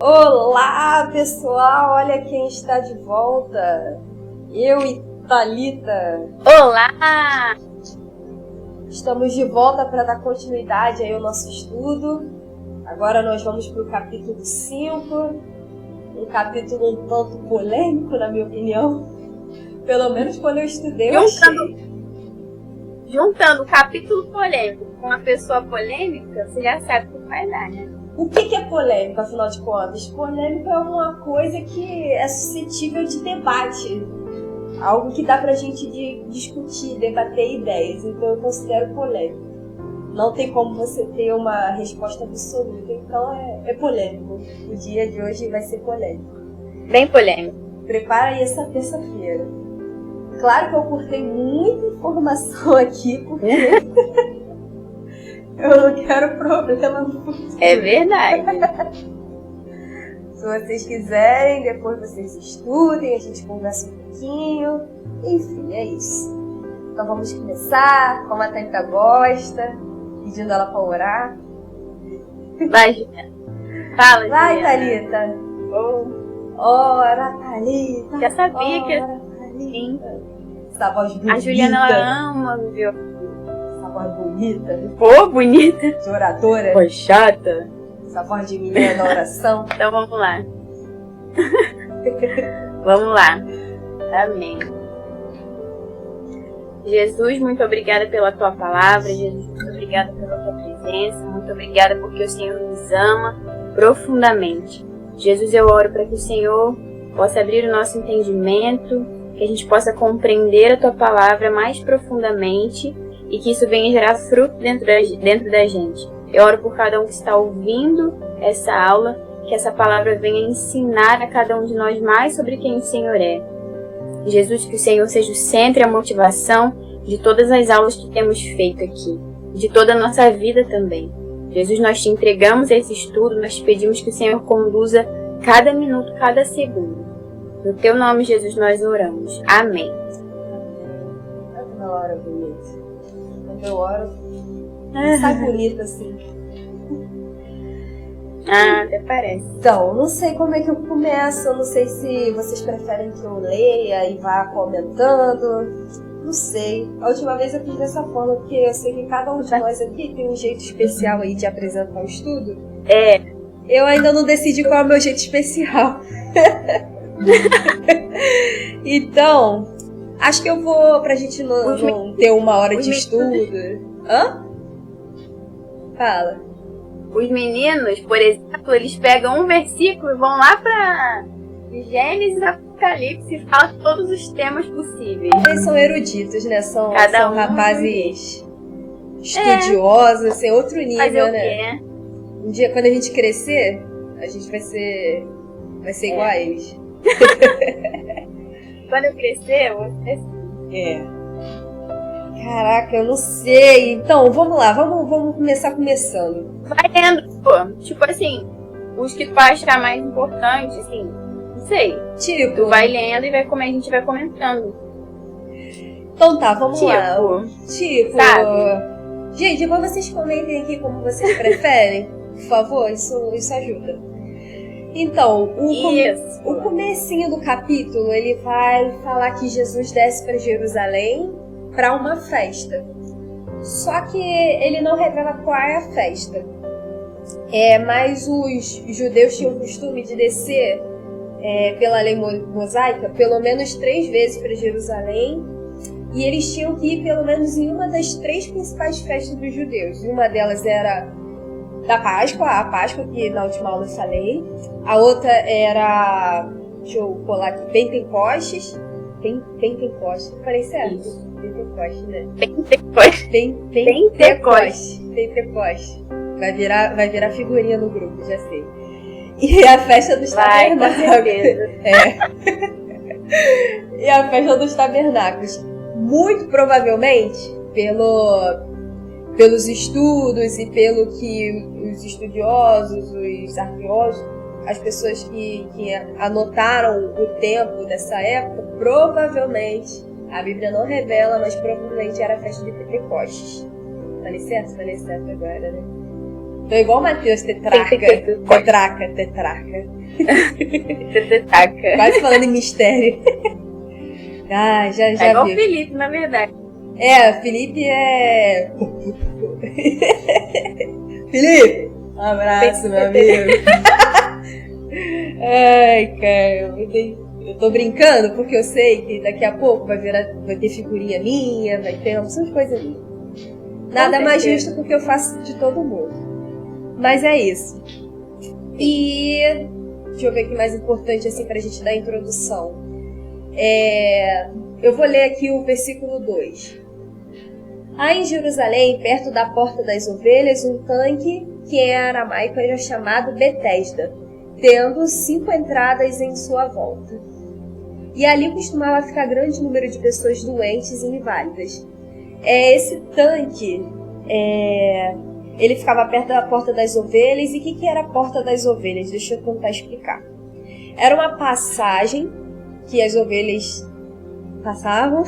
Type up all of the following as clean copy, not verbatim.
Olá, pessoal! Olha quem está de volta. Eu e Thalita. Olá! Estamos de volta para dar continuidade aí ao nosso estudo. Agora nós vamos para o capítulo 5. Um capítulo um tanto polêmico, na minha opinião. Pelo menos quando eu estudei, eu achei. Juntando o capítulo polêmico com uma pessoa polêmica, você já sabe o que vai dar, né? O que é polêmico, afinal de contas? Polêmica é uma coisa que é suscetível de debate. Algo que dá pra gente discutir, debater ideias. Então eu considero polêmico. Não tem como você ter uma resposta absoluta. Então é polêmico. O dia de hoje vai ser polêmico. Bem polêmico. Prepara aí essa terça-feira. Claro que eu cortei muita informação aqui, porque eu não quero problema no futuro. É verdade. Se vocês quiserem, depois vocês estudem, a gente conversa um pouquinho. Enfim, é isso. Então vamos começar, como a Thalita gosta, pedindo ela para orar. Vai, Juliana. Fala, vai, Juliana. Thalita. Ora, Thalita. Já sabia que sim. Essa voz bonita. A Juliana, ela ama, viu? Essa voz bonita. Pô, bonita. De oradora. Pô, chata. Essa voz de menina da oração. Então vamos lá. Vamos lá. Amém. Jesus, muito obrigada pela tua palavra. Jesus, muito obrigada pela tua presença. Muito obrigada porque o Senhor nos ama profundamente. Jesus, eu oro para que o Senhor possa abrir o nosso entendimento, que a gente possa compreender a tua palavra mais profundamente e que isso venha gerar fruto dentro da gente. Eu oro por cada um que está ouvindo essa aula, que essa palavra venha ensinar a cada um de nós mais sobre quem o Senhor é. Jesus, que o Senhor seja o centro e a motivação de todas as aulas que temos feito aqui, de toda a nossa vida também. Jesus, nós te entregamos esse estudo, nós te pedimos que o Senhor conduza cada minuto, cada segundo. No teu nome, Jesus, nós oramos. Amém. Olha na hora bonita. Quando eu oro, sai bonita assim. Até parece. Então, não sei como é que eu começo, eu não sei se vocês preferem que eu leia e vá comentando, não sei. A última vez eu fiz dessa forma, porque eu sei que cada um de nós aqui tem um jeito especial aí de apresentar o estudo. Eu ainda não decidi qual é o meu jeito especial. Então, acho que eu vou, pra gente não ter uma hora de estudo. Hã? Fala. Os meninos, por exemplo, eles pegam um versículo e vão lá pra Gênesis, Apocalipse e falam todos os temas possíveis. Eles são eruditos, né? São rapazes estudiosos, assim, outro nível, fazer o né? quê? Um dia, quando a gente crescer, a gente vai ser igual a eles. Quando eu crescer, eu vou ser assim. Caraca, eu não sei. Então, vamos lá, vamos começar começando. Vai lendo, pô. Tipo assim, os que tu vai achar mais importantes, assim, não sei. Tipo. Tu vai lendo e a gente vai comentando. Então tá, vamos lá. Tipo. Sabe? Gente, depois vocês comentem aqui como vocês preferem. Por favor, isso ajuda. Então, o comecinho do capítulo, ele vai falar que Jesus desce para Jerusalém para uma festa. Só que ele não revela qual é a festa. Mas os judeus tinham o costume de descer pela lei mosaica pelo menos 3 vezes para Jerusalém. E eles tinham que ir pelo menos em uma das 3 principais festas dos judeus. Uma delas era da Páscoa, a Páscoa que na última aula eu falei. A outra era, deixa eu colar aqui, Pentecostes. Pentecostes, falei certo? Isso. Pentecostes, né? Pentecoste. Vai virar figurinha no grupo, já sei. E a festa dos tabernáculos. E a festa dos tabernáculos. Muito provavelmente, pelos estudos e pelo que os estudiosos, os arqueólogos, as pessoas que anotaram o tempo dessa época, provavelmente, a Bíblia não revela, mas provavelmente era a festa de Pentecostes. Falei certo agora, né? Tô igual o Matheus, tetrarca. Tetraca. Tetraca. Quase falando em mistério. Ah, já é igual vi. o Felipe, na verdade. O Felipe é... Felipe! Um abraço, meu amigo. Ai, cara, eu tô brincando porque eu sei que daqui a pouco vai ter figurinha minha, vai ter opções de coisa minha. Nada mais justo porque eu faço de todo mundo. Mas é isso. E deixa eu ver o que mais importante assim pra gente dar a introdução. Eu vou ler aqui o versículo 2. Há em Jerusalém, perto da Porta das Ovelhas, um tanque que em aramaico era chamado Betesda, tendo 5 entradas em sua volta. E ali costumava ficar grande número de pessoas doentes e inválidas. Esse tanque, ele ficava perto da Porta das Ovelhas. E o que era a Porta das Ovelhas? Deixa eu tentar explicar. Era uma passagem que as ovelhas passavam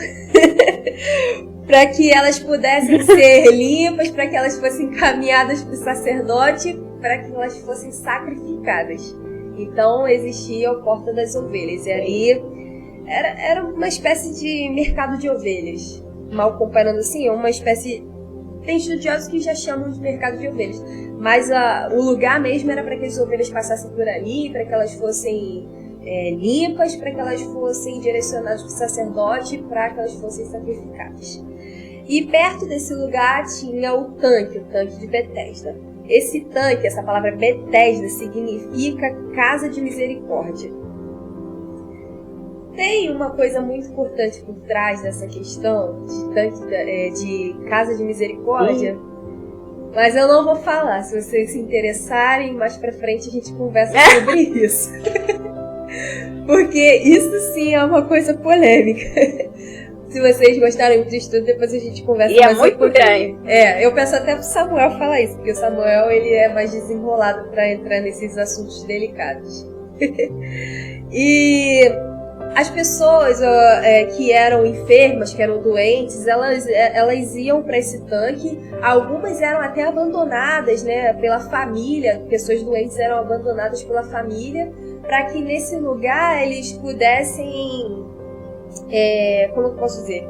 para que elas pudessem ser limpas, para que elas fossem encaminhadas para o sacerdote, para que elas fossem sacrificadas. Então existia a Porta das Ovelhas, e ali era uma espécie de mercado de ovelhas. Mal comparando assim, é uma espécie... Tem estudiosos que já chamam de mercado de ovelhas, mas o lugar mesmo era para que as ovelhas passassem por ali, para que elas fossem limpas, para que elas fossem direcionadas para o sacerdote, para que elas fossem sacrificadas. E perto desse lugar tinha o tanque de Betesda. Esse tanque, essa palavra Betesda, significa casa de misericórdia. Tem uma coisa muito importante por trás dessa questão de tanque de casa de misericórdia, mas eu não vou falar. Se vocês se interessarem, mais pra frente a gente conversa sobre isso. Porque isso sim é uma coisa polêmica. Se vocês gostarem muito do estudo, depois a gente conversa mais um pouquinho. Grande. Eu peço até pro Samuel falar isso, porque o Samuel ele é mais desenrolado para entrar nesses assuntos delicados. E as pessoas que eram enfermas, que eram doentes, elas iam para esse tanque. Algumas eram até abandonadas, né, pela família. Pessoas doentes eram abandonadas pela família, para que nesse lugar eles pudessem... como eu posso dizer?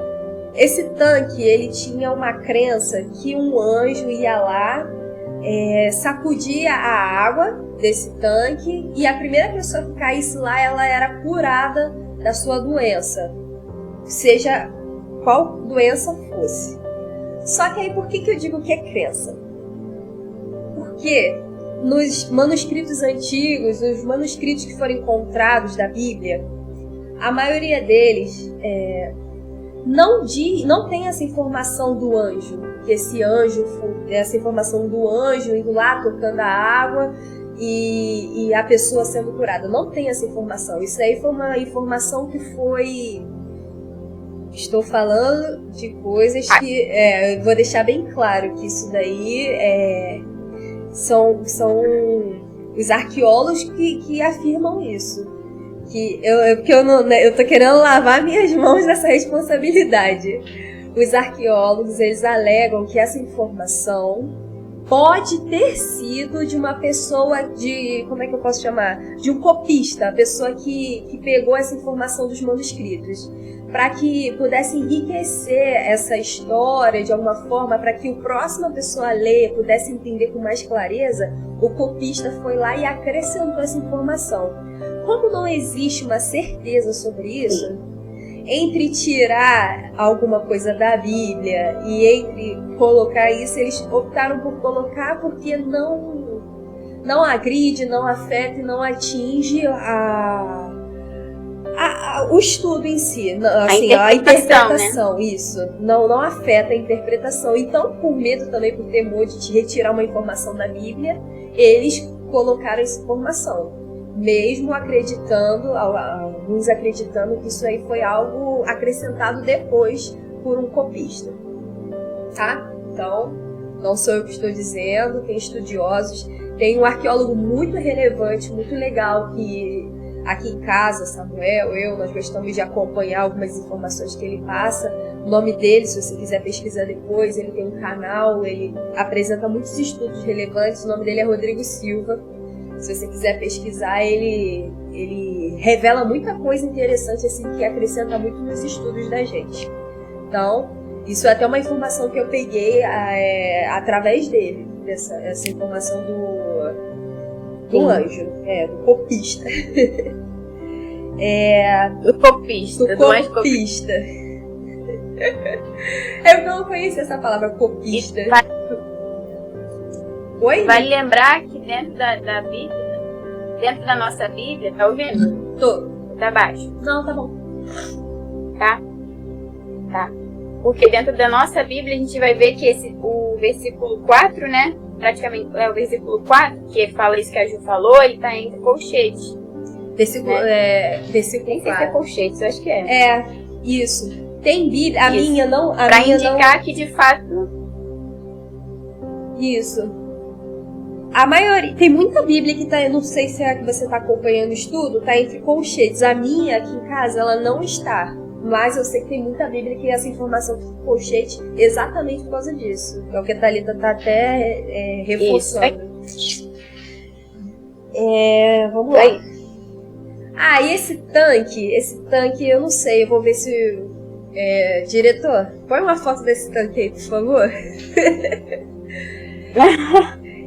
Esse tanque, ele tinha uma crença que um anjo ia lá, sacudia a água desse tanque, e a primeira pessoa que caísse lá, ela era curada da sua doença, seja qual doença fosse. Só que aí, por que eu digo que é crença? Porque nos manuscritos antigos, os manuscritos que foram encontrados da Bíblia, a maioria deles não tem essa informação do anjo, que essa informação do anjo indo lá tocando a água e a pessoa sendo curada. Não tem essa informação. Isso aí foi uma informação que foi... Estou falando de coisas que... eu vou deixar bem claro que isso daí são os arqueólogos que afirmam isso. Porque eu tô querendo lavar minhas mãos dessa responsabilidade. Os arqueólogos, eles alegam que essa informação pode ter sido de uma pessoa como é que eu posso chamar? De um copista, a pessoa que pegou essa informação dos manuscritos, para que pudesse enriquecer essa história de alguma forma, para que a próxima pessoa a ler pudesse entender com mais clareza. O copista foi lá e acrescentou essa informação. Como não existe uma certeza sobre isso, entre tirar alguma coisa da Bíblia e entre colocar isso, eles optaram por colocar porque não agride, não afeta e não atinge o estudo em si, assim, a interpretação, né? Isso, não afeta a interpretação. Então, com medo também, por temor de te retirar uma informação da Bíblia, eles colocaram essa informação. Mesmo alguns acreditando que isso aí foi algo acrescentado depois por um copista, tá? Então, não sou eu que estou dizendo, tem estudiosos, tem um arqueólogo muito relevante, muito legal, que aqui em casa, Samuel, nós gostamos de acompanhar algumas informações que ele passa, O nome dele, se você quiser pesquisar depois, ele tem um canal, ele apresenta muitos estudos relevantes. O nome dele é Rodrigo Silva. Se você quiser pesquisar, ele revela muita coisa interessante assim, que acrescenta muito nos estudos da gente. Então, isso é até uma informação que eu peguei através dele, essa informação do anjo, do copista. Do copista. Do copista. Eu não conhecia essa palavra, copista. Oi? Vale lembrar que dentro da Bíblia, dentro da nossa Bíblia, tá ouvindo? Tô. Tá baixo. Não, tá bom. Tá? Tá. Porque dentro da nossa Bíblia a gente vai ver que o versículo 4, né? Praticamente é o versículo 4, que fala isso que a Ju falou, ele tá entre colchetes. Versículo 4. Nem sei se é colchetes, eu acho que é. É, isso. Tem Bíblia, a isso. minha não... Pra indicar que de fato... Isso. A maioria... Tem muita Bíblia que tá... Não sei se é a que você tá acompanhando o estudo, tá entre colchetes. A minha, aqui em casa, ela não está. Mas eu sei que tem muita Bíblia que essa informação fica colchete exatamente por causa disso. É o que a Thalita tá até reforçando. Vamos lá. E esse tanque eu não sei, eu vou ver se... diretor, põe uma foto desse tanque aí, por favor.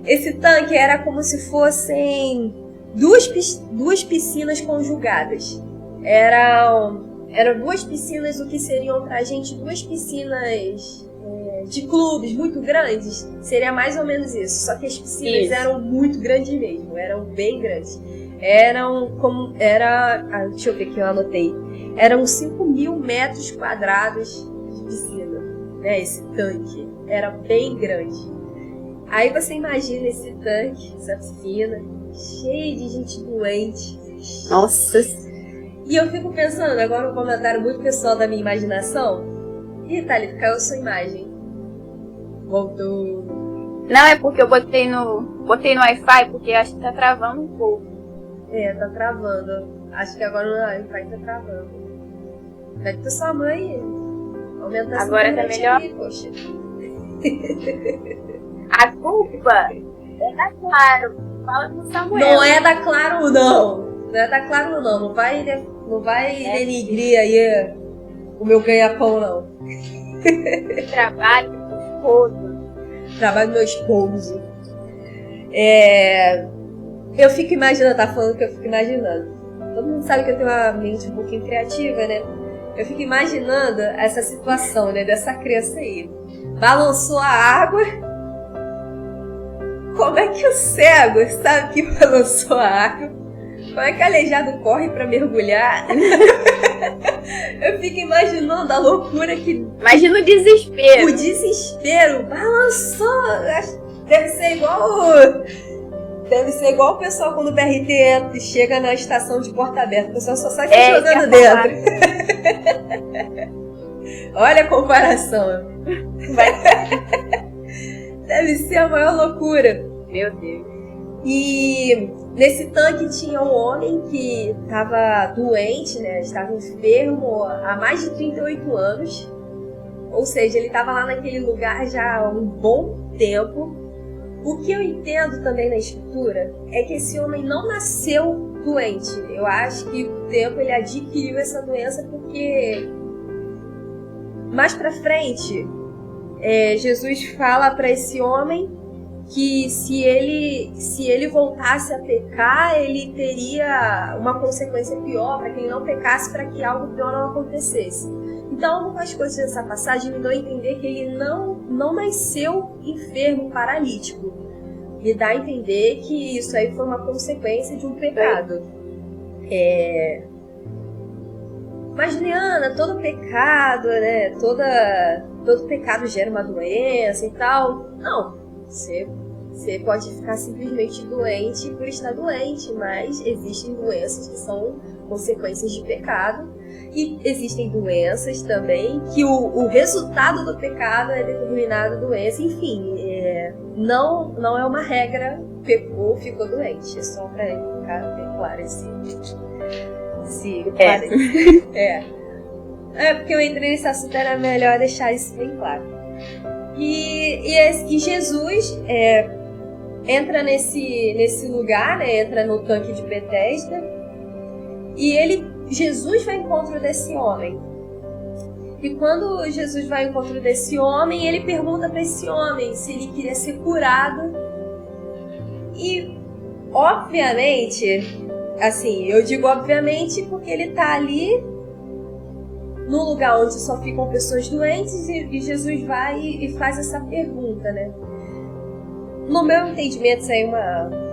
Esse tanque era como se fossem duas piscinas conjugadas. Eram 2 piscinas, o que seriam pra gente 2 piscinas de clubes muito grandes. Seria mais ou menos isso. Só que as piscinas eram muito grandes mesmo, eram bem grandes. Deixa eu ver que eu anotei. Eram 5.000 metros quadrados de piscina, né? Esse tanque era bem grande. Aí você imagina esse tanque, essa piscina, cheia de gente doente. Nossa! E eu fico pensando, agora um comentário muito pessoal da minha imaginação. Ih, Thalita, caiu a sua imagem. Voltou. Não, é porque eu botei no Wi-Fi, porque acho que tá travando um pouco. Tá travando. Acho que agora o Wi-Fi tá travando. Pede pra sua mãe aumentar essa agora tá melhor? Aí, poxa. A culpa é da Claro. Fala com o Samuel. Não é da Claro, não. Não é da Claro, não. Não vai denigrir aí o meu ganha-pão, não. Trabalho do esposo. Trabalho do meu esposo. Eu fico imaginando, tá falando que eu fico imaginando. Todo mundo sabe que eu tenho uma mente um pouquinho criativa, né? Eu fico imaginando essa situação, né? Dessa criança aí. Balançou a água. Como é que o cego sabe que balançou a água? Como é que o aleijado corre pra mergulhar? Eu fico imaginando a loucura que... Imagina o desespero. O desespero. Balançou. Deve ser igual o pessoal quando o BRT chega na estação de porta aberta. O pessoal só sai jogando dentro. Olha a comparação. Deve ser a maior loucura. Meu Deus. E nesse tanque tinha um homem que estava doente, né? Estava enfermo há mais de 38 anos. Ou seja, ele estava lá naquele lugar já há um bom tempo. O que eu entendo também na escritura é que esse homem não nasceu doente. Eu acho que com o tempo ele adquiriu essa doença porque mais pra frente Jesus fala para esse homem que se ele voltasse a pecar, ele teria uma consequência pior, para que ele não pecasse, para que algo pior não acontecesse. Então, algumas coisas dessa passagem me dão a entender que ele não nasceu enfermo, paralítico. Me dá a entender que isso aí foi uma consequência de um pecado. Mas, Juliana, todo pecado, né? Todo pecado gera uma doença e tal. Não, você pode ficar simplesmente doente por estar doente, mas existem doenças que são consequências de pecado. E existem doenças também que o resultado do pecado é determinada doença. Enfim, não é uma regra, pecou, ficou doente. É só para ficar bem claro esse porque eu entrei nesse assunto, era melhor deixar isso bem claro. E Jesus entra nesse lugar, né? Entra no tanque de Betesda, e Jesus vai ao encontro desse homem. E quando Jesus vai ao encontro desse homem, ele pergunta para esse homem se ele queria ser curado. E, obviamente, assim, eu digo obviamente porque ele está ali num lugar onde só ficam pessoas doentes, e Jesus vai e faz essa pergunta, né? No meu entendimento, isso aí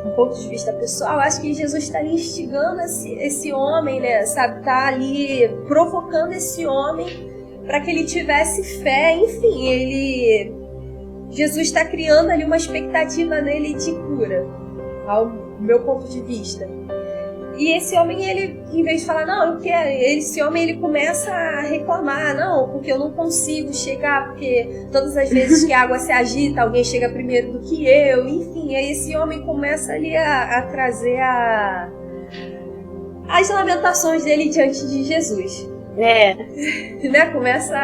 um ponto de vista pessoal, acho que Jesus está ali instigando esse homem, né? Sabe? Tá ali provocando esse homem para que ele tivesse fé. Enfim, Jesus está criando ali uma expectativa nele de cura, ao meu ponto de vista. E esse homem, ele, em vez de falar, não, eu quero, esse homem, ele começa a reclamar, não, porque eu não consigo chegar, porque todas as vezes que a água se agita, alguém chega primeiro do que eu, enfim, aí esse homem começa ali a trazer as lamentações dele diante de Jesus. Né? Começa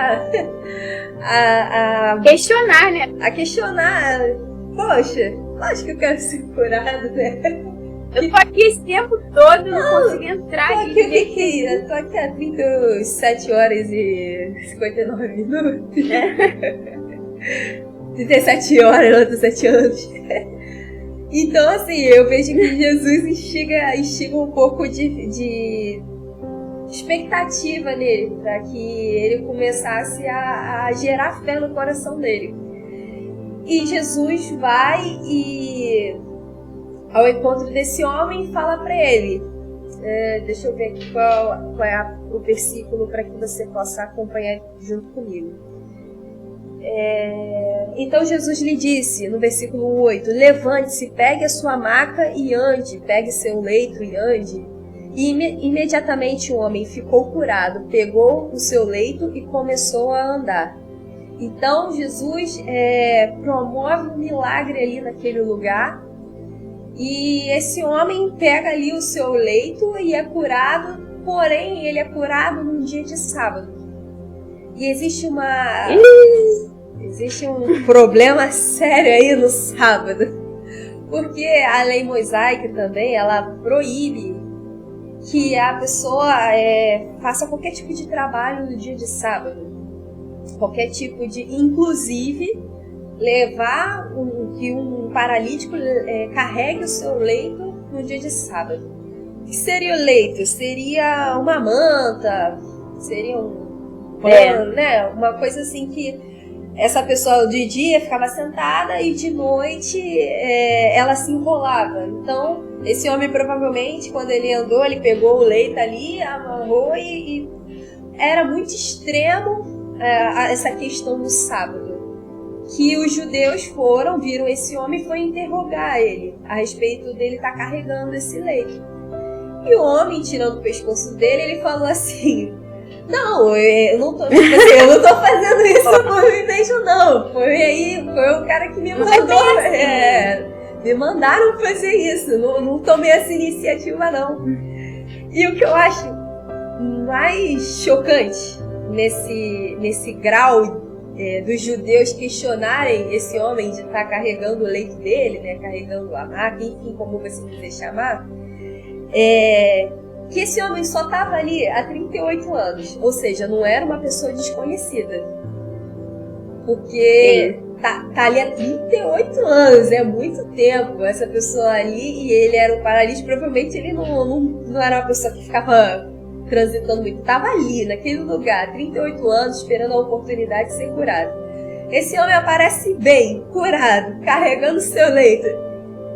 a questionar, né? A questionar, poxa, acho que eu quero ser curado, né? Eu tô aqui esse tempo todo, não consigo entrar. Eu tô aqui há 37 horas e 59 minutos. 37 horas, não, 37 anos. Então, assim, eu vejo que Jesus instiga um pouco de expectativa nele, para que ele começasse a gerar fé no coração dele. E Jesus vai ao encontro desse homem e fala para ele, deixa eu ver aqui qual é o versículo para que você possa acompanhar junto comigo. Então Jesus lhe disse, no versículo 8, levante-se, pegue a sua maca e ande, pegue seu leito e ande. E imediatamente o homem ficou curado, pegou o seu leito e começou a andar. Então Jesus promove um milagre ali naquele lugar. E esse homem pega ali o seu leito e é curado, porém ele é curado num dia de sábado. E existe um problema sério aí no sábado, porque a lei mosaica também, ela proíbe que a pessoa faça qualquer tipo de trabalho no dia de sábado, qualquer tipo de, inclusive levar que um paralítico carregue o seu leito no dia de sábado. O que seria o leito? Seria uma manta, seria um pano, né? Uma coisa assim que essa pessoa de dia ficava sentada e de noite ela se enrolava. Então, esse homem provavelmente, quando ele andou, ele pegou o leito ali, amarrou e era muito extremo essa questão do sábado. Que os judeus viram esse homem e foram interrogar ele a respeito dele estar carregando esse leito. E o homem, tirando o pescoço dele, ele falou assim, não, eu não tô fazendo isso por mim mesmo, não. Foi o cara que me mandou. Me mandaram fazer isso, não tomei essa iniciativa, não. E o que eu acho mais chocante nesse grau dos judeus questionarem esse homem de estar carregando o leito dele, né, carregando a maca, enfim, como você quiser chamar, que esse homem só estava ali há 38 anos, ou seja, não era uma pessoa desconhecida, porque tá ali há 38 anos, é muito tempo essa pessoa ali, e ele era um paralítico, provavelmente ele não era uma pessoa que ficava transitando muito, estava ali, naquele lugar, 38 anos, esperando a oportunidade de ser curado. Esse homem aparece bem, curado, carregando seu leito.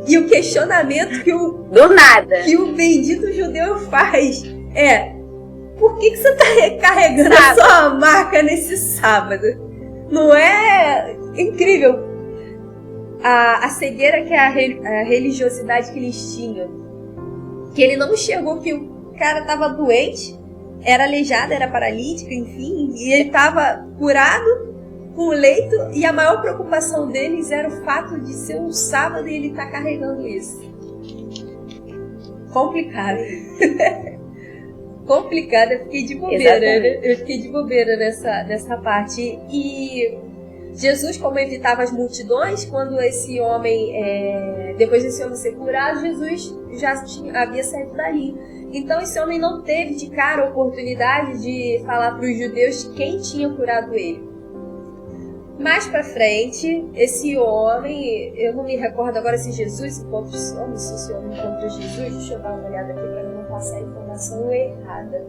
E o questionamento que o bendito judeu faz por que você está carregando a sua maca nesse sábado? Não é incrível a cegueira que é a religiosidade que eles tinham? Que ele não enxergou que o cara estava doente, era aleijado, era paralítico, enfim, e ele estava curado com o leito, e a maior preocupação deles era o fato de ser um sábado e ele estar carregando isso. Complicado. complicado, eu fiquei de bobeira, né? Eu fiquei de bobeira nessa parte. E Jesus, como evitava as multidões, quando esse homem, depois desse homem ser curado, Jesus já havia saído dali. Então esse homem não teve de cara a oportunidade de falar para os judeus quem tinha curado ele. Mais pra frente, esse homem, eu não me recordo agora se Jesus encontra esse homem, se esse homem encontra Jesus, deixa eu dar uma olhada aqui para não passar a informação errada.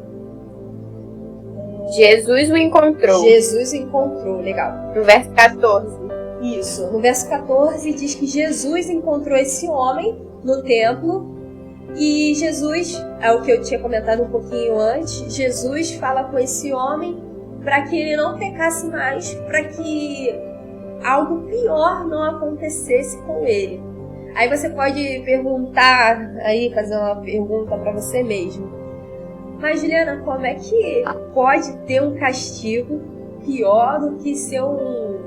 Jesus o encontrou. Jesus o encontrou, legal. No verso 14. Isso, no verso 14 diz que Jesus encontrou esse homem no templo e Jesus, é o que eu tinha comentado um pouquinho antes, Jesus fala com esse homem para que ele não pecasse mais, para que algo pior não acontecesse com ele. Aí você pode perguntar, aí fazer uma pergunta para você mesmo. Mas Juliana, como é que pode ter um castigo pior do que ser um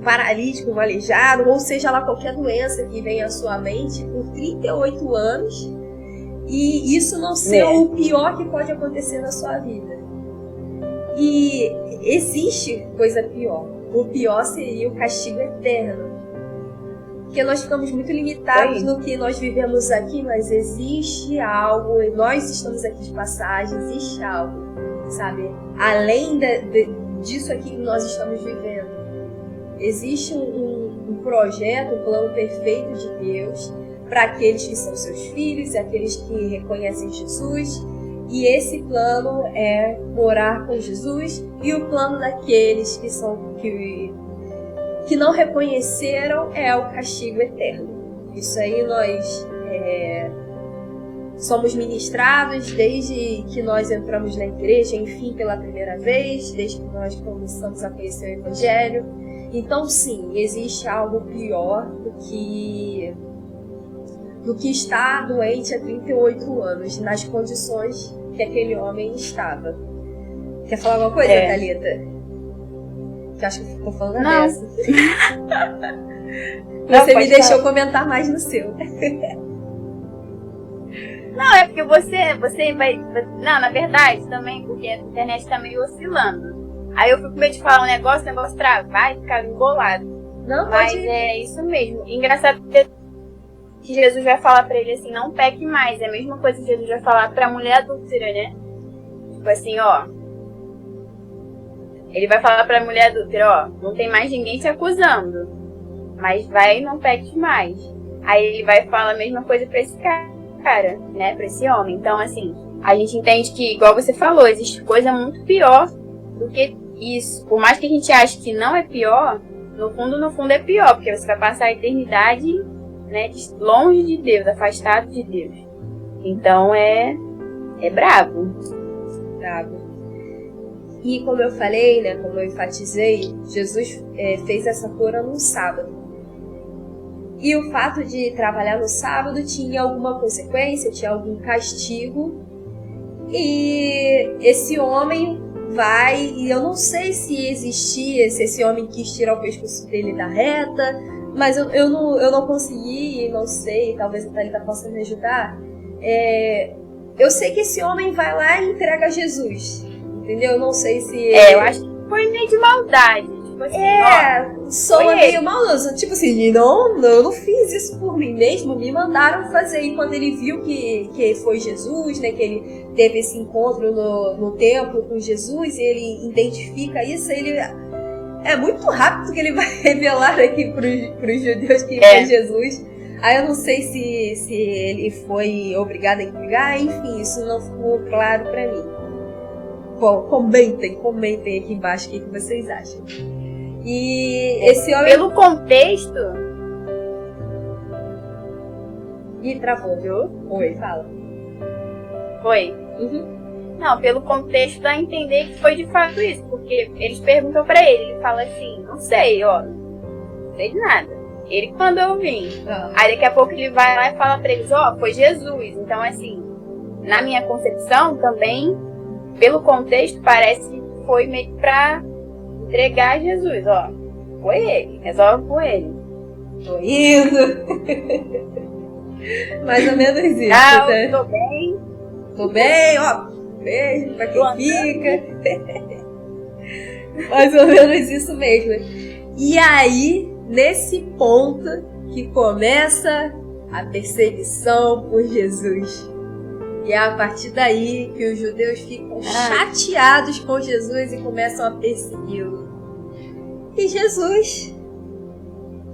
paralítico, um aleijado, ou seja lá qualquer doença que venha à sua mente por 38 anos e isso não ser o pior que pode acontecer na sua vida? E existe coisa pior. O pior seria o castigo eterno. Porque nós ficamos muito limitados no que nós vivemos aqui, mas existe algo, e nós estamos aqui de passagem, existe algo, sabe? Além disso aqui que nós estamos vivendo. Existe um projeto, um plano perfeito de Deus para aqueles que são seus filhos e aqueles que reconhecem Jesus. E esse plano é morar com Jesus, e o plano daqueles que não reconheceram é o castigo eterno. Isso aí nós somos ministrados desde que nós entramos na igreja, enfim, pela primeira vez, desde que nós começamos a conhecer o Evangelho. Então sim, existe algo pior do que estar doente há 38 anos, nas condições que aquele homem estava. Quer falar alguma coisa, Thalita? Que acho que ficou falando dessa. Você me deixou comentar mais no seu. Não, é porque você vai... Não, na verdade, também, porque a internet tá meio oscilando. Aí eu fico com medo de falar um negócio travar e ficar embolado. Não, mas é isso mesmo. Engraçado que Jesus vai falar pra ele assim, não peque mais. É a mesma coisa que Jesus vai falar pra mulher adúltera, né? Tipo assim, ó. Ele vai falar pra mulher adúltera, ó, não tem mais ninguém te acusando. Mas vai e não peque mais. Aí ele vai falar a mesma coisa pra esse cara, né? Pra esse homem. Então, assim, a gente entende que, igual você falou, existe coisa muito pior do que isso. Por mais que a gente ache que não é pior, no fundo é pior. Porque você vai passar a eternidade, né, longe de Deus, afastado de Deus. Então é brabo. E como eu falei, né, como eu enfatizei, Jesus fez essa cura num sábado. E o fato de trabalhar no sábado tinha alguma consequência, tinha algum castigo. E esse homem vai, e eu não sei se existia, se esse homem quis tirar o pescoço dele da reta, mas eu não consegui, não sei, talvez a Thalita possa me ajudar. Eu sei que esse homem vai lá e entrega a Jesus, entendeu? Eu não sei se... eu acho que foi meio de maldade. Tipo assim, soa meio maldoso. Tipo assim, eu não fiz isso por mim mesmo, me mandaram fazer. E quando ele viu que foi Jesus, né, que ele teve esse encontro no templo com Jesus, e ele identifica isso, ele... É muito rápido que ele vai revelar aqui pros judeus que foi Jesus. Aí eu não sei se ele foi obrigado a entregar, enfim, isso não ficou claro pra mim. Comentem aqui embaixo o que vocês acham. E esse homem... Pelo contexto... Ih, travou, viu? Oi, fala. Foi? Uhum. Não, pelo contexto dá a entender que foi de fato isso. Porque eles perguntam pra ele, ele fala assim, não sei, ó, não sei de nada. Ele que mandou eu vir. Aí daqui a pouco ele vai lá e fala pra eles, ó, foi Jesus. Então assim, na minha concepção também, pelo contexto, parece que foi meio pra entregar a Jesus, ó. Foi ele, resolve com ele. Tô indo. Mais ou menos isso, né? Tô bem. tô bem, ó, beijo pra quem fica. Mais ou menos isso mesmo. E aí, nesse ponto que começa a perseguição por Jesus. E é a partir daí que os judeus ficam chateados com Jesus e começam a persegui-lo. E Jesus,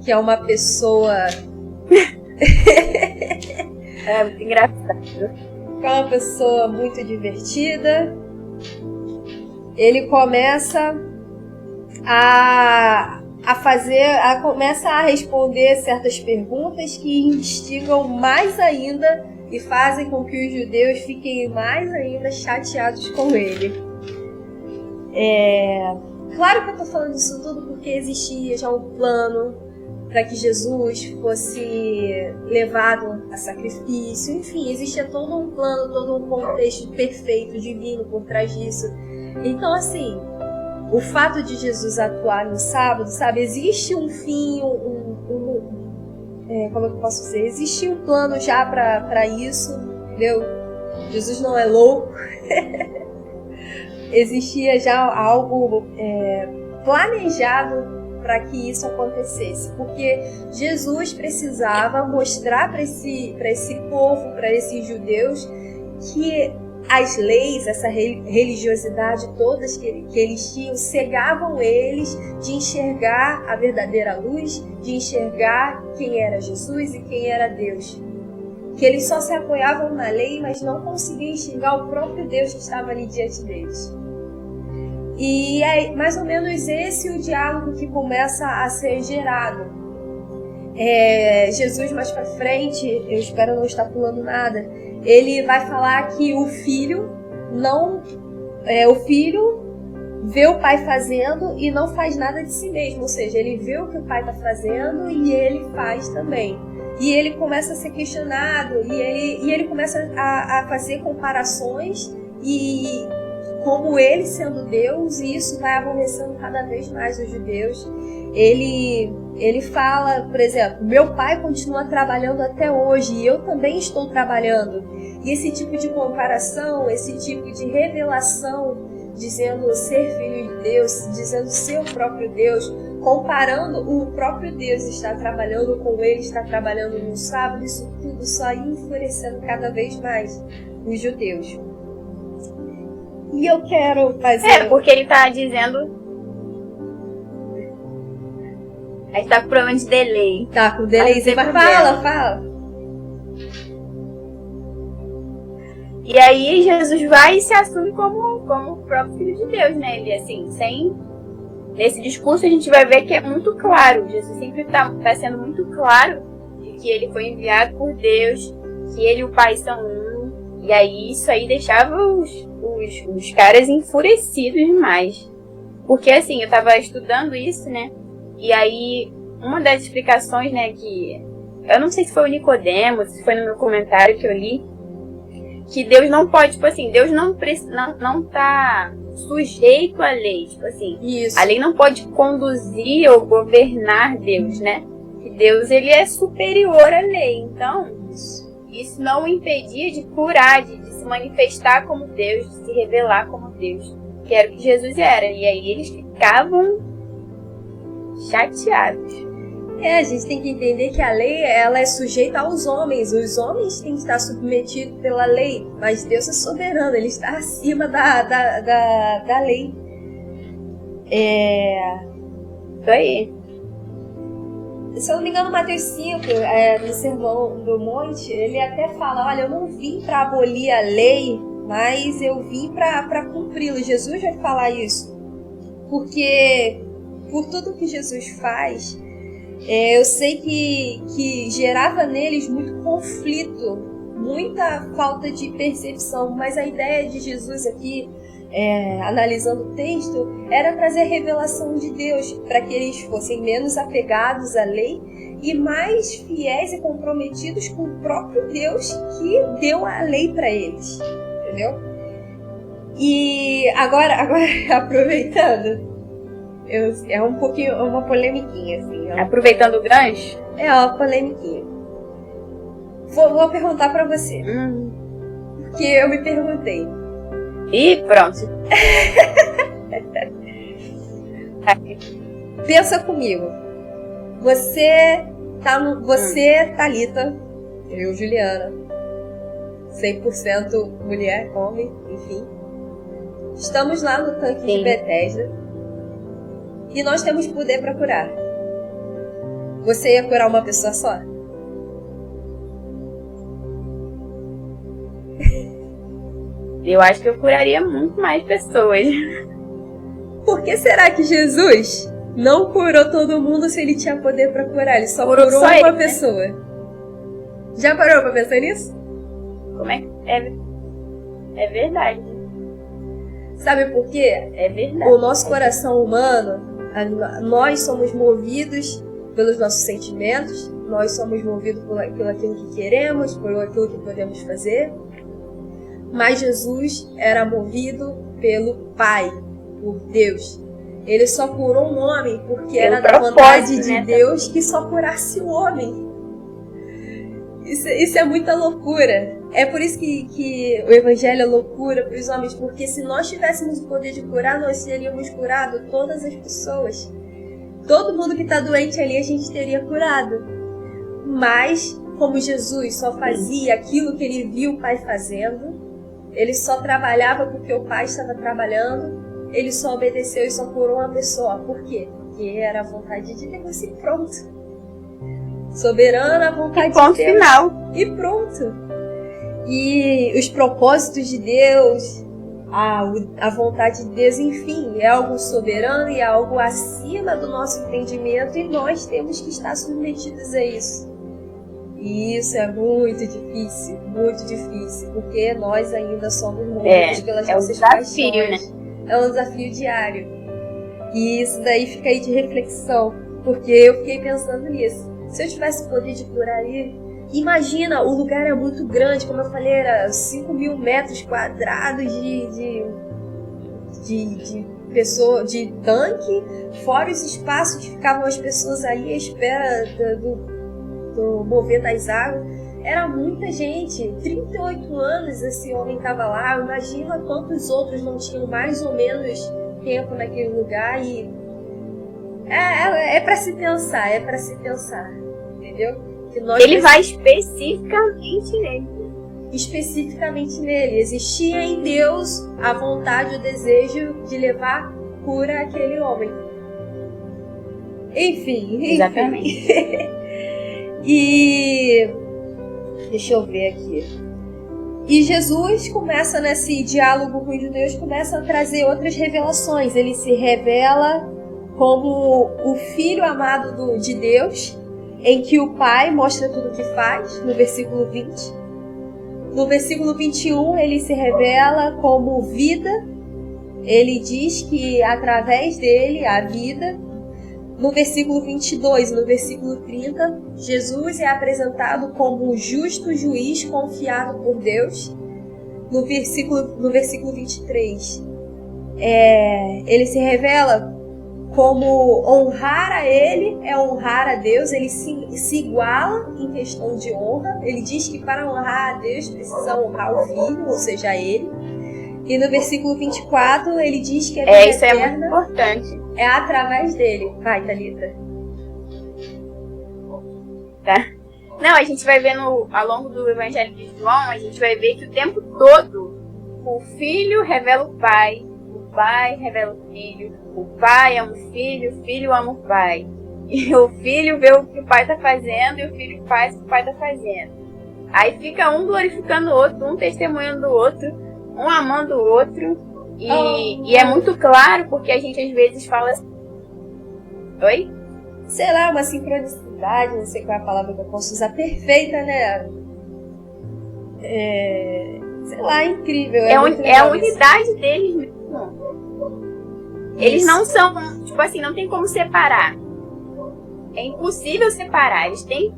que é uma pessoa... É muito engraçado. Que é uma pessoa muito divertida, ele começa começa a responder certas perguntas que instigam mais ainda e fazem com que os judeus fiquem mais ainda chateados com ele. Claro que eu tô falando isso tudo porque existia já um plano para que Jesus fosse levado a sacrifício. Enfim, existia todo um plano, todo um contexto perfeito, divino por trás disso. Então, assim, o fato de Jesus atuar no sábado, sabe, existe um fim, como é que eu posso dizer? Existe um plano já para isso, entendeu? Jesus não é louco. Existia já algo planejado para que isso acontecesse, porque Jesus precisava mostrar para esse povo, para esses judeus, que as leis, essa religiosidade todas que eles tinham, cegavam eles de enxergar a verdadeira luz, de enxergar quem era Jesus e quem era Deus. Que eles só se apoiavam na lei, mas não conseguiam enxergar o próprio Deus que estava ali diante deles. E é mais ou menos esse o diálogo que começa a ser gerado. Jesus mais pra frente, eu espero não estar pulando nada, ele vai falar que o filho vê o pai fazendo e não faz nada de si mesmo, ou seja, ele vê o que o pai está fazendo e ele faz também. E ele começa a ser questionado e ele começa a fazer comparações e como ele sendo Deus, e isso vai aborrecendo cada vez mais os judeus. Ele fala, por exemplo, meu pai continua trabalhando até hoje e eu também estou trabalhando. E esse tipo de comparação, esse tipo de revelação, dizendo ser filho de Deus, dizendo ser o próprio Deus, comparando o próprio Deus estar trabalhando com ele, estar trabalhando no sábado, isso tudo só ia enfurecendo cada vez mais os judeus. E eu quero fazer... porque ele tá dizendo... A gente tá com problema de delay. Tá com delay, mas fala. E aí Jesus vai e se assume como o próprio Filho de Deus, né? Ele, assim, nesse discurso a gente vai ver que é muito claro. Jesus sempre tá sendo muito claro de que ele foi enviado por Deus, que ele e o Pai são um. E aí isso aí deixava os caras enfurecidos demais. Porque assim, eu tava estudando isso, né? E aí, uma das explicações, né, que... Eu não sei se foi o Nicodemo, se foi no meu comentário que eu li, que Deus não pode, tipo assim, Deus não tá sujeito à lei, tipo assim. Isso. A lei não pode conduzir ou governar Deus, né? Que Deus, ele é superior à lei. Então, isso não o impedia de curar, de se manifestar como Deus, de se revelar como Deus, que era o que Jesus era. E aí eles ficavam chateados. A gente tem que entender que a lei, ela é sujeita aos homens. Os homens têm que estar submetidos pela lei, mas Deus é soberano, ele está acima da lei. Isso aí. Se eu não me engano, Mateus 5, no Sermão do Monte, ele até fala, olha, eu não vim para abolir a lei, mas eu vim para cumpri-la. Jesus vai falar isso, porque por tudo que Jesus faz, eu sei que gerava neles muito conflito, muita falta de percepção, mas a ideia de Jesus aqui, analisando o texto, era trazer a revelação de Deus, para que eles fossem menos apegados à lei e mais fiéis e comprometidos com o próprio Deus que deu a lei para eles, entendeu? E agora aproveitando, é um pouquinho, uma polemiquinha, assim. Aproveitando o gancho? É uma polemiquinha. Vou perguntar pra você. Por Porque eu me perguntei. E pronto. Pensa comigo. Você, Thalita, eu, Juliana, 100% mulher, homem, enfim. Estamos lá no tanque de Betesda e nós temos poder para curar. Você ia curar uma pessoa só? Eu acho que eu curaria muito mais pessoas. Por que será que Jesus não curou todo mundo se ele tinha poder para curar? Ele só curou uma ele, pessoa. Né? Já parou pra pensar nisso? Como é que é verdade. Sabe por quê? É verdade. O nosso coração humano, nós somos movidos pelos nossos sentimentos, nós somos movidos por aquilo que queremos, por aquilo que podemos fazer. Mas Jesus era movido pelo Pai, por Deus. Ele só curou um homem porque era da vontade de Deus que só curasse o homem. Isso é muita loucura. É por isso que o Evangelho é loucura para os homens, porque se nós tivéssemos o poder de curar, nós teríamos curado todas as pessoas. Todo mundo que está doente ali a gente teria curado. Mas, como Jesus só fazia aquilo que ele viu o Pai fazendo, ele só trabalhava porque o Pai estava trabalhando, ele só obedeceu e só curou uma pessoa. Por quê? Porque era a vontade de Deus e pronto. Soberana a vontade de Deus. Final. E pronto. E os propósitos de Deus, a vontade de Deus, enfim, é algo soberano e é algo acima do nosso entendimento e nós temos que estar submetidos a isso. E isso é muito difícil, porque nós ainda somos movidos pelas nossas paixões. Né? É um desafio diário. E isso daí fica aí de reflexão, porque eu fiquei pensando nisso. Se eu tivesse o poder de curar ali, imagina, o lugar é muito grande, como eu falei, era 5.000 metros quadrados de tanque, fora os espaços que ficavam as pessoas ali à espera do mover das águas. Era muita gente, 38 anos esse homem estava lá. Imagina quantos outros não tinham mais ou menos tempo naquele lugar. E é para se pensar, entendeu? Que ele vai especificamente nele. Existia em Deus a vontade, o desejo de levar cura àquele homem. Enfim. Exatamente. E deixa eu ver aqui. E Jesus começa nesse diálogo com os judeus, começa a trazer outras revelações. Ele se revela como o Filho amado de Deus, em que o Pai mostra tudo o que faz, no versículo 20. No versículo 21, ele se revela como vida. Ele diz que através dele, a vida. No versículo 22 e no versículo 30, Jesus é apresentado como um justo juiz confiado por Deus. No versículo 23, ele se revela como honrar a ele é honrar a Deus. Ele se iguala em questão de honra. Ele diz que para honrar a Deus precisa honrar o Filho, ou seja, ele. E no versículo 24 ele diz que a vida isso eterna é muito importante. É através dele. Vai, Thalita. Tá. Não, a gente vai ver ao longo do Evangelho de João, a gente vai ver que o tempo todo o Filho revela o Pai revela o Filho, o Pai ama o Filho ama o Pai. E o Filho vê o que o Pai está fazendo e o Filho faz o que o Pai está fazendo. Aí fica um glorificando o outro, um testemunhando o outro, um amando o outro. E é muito claro, porque a gente às vezes fala assim... Oi? Sei lá, uma sincronicidade, não sei qual é a palavra que eu posso usar, perfeita, né? Sei lá, incrível. É a unidade deles mesmo. Eles não são, tipo assim, não tem como separar. É impossível separar. Eles têm...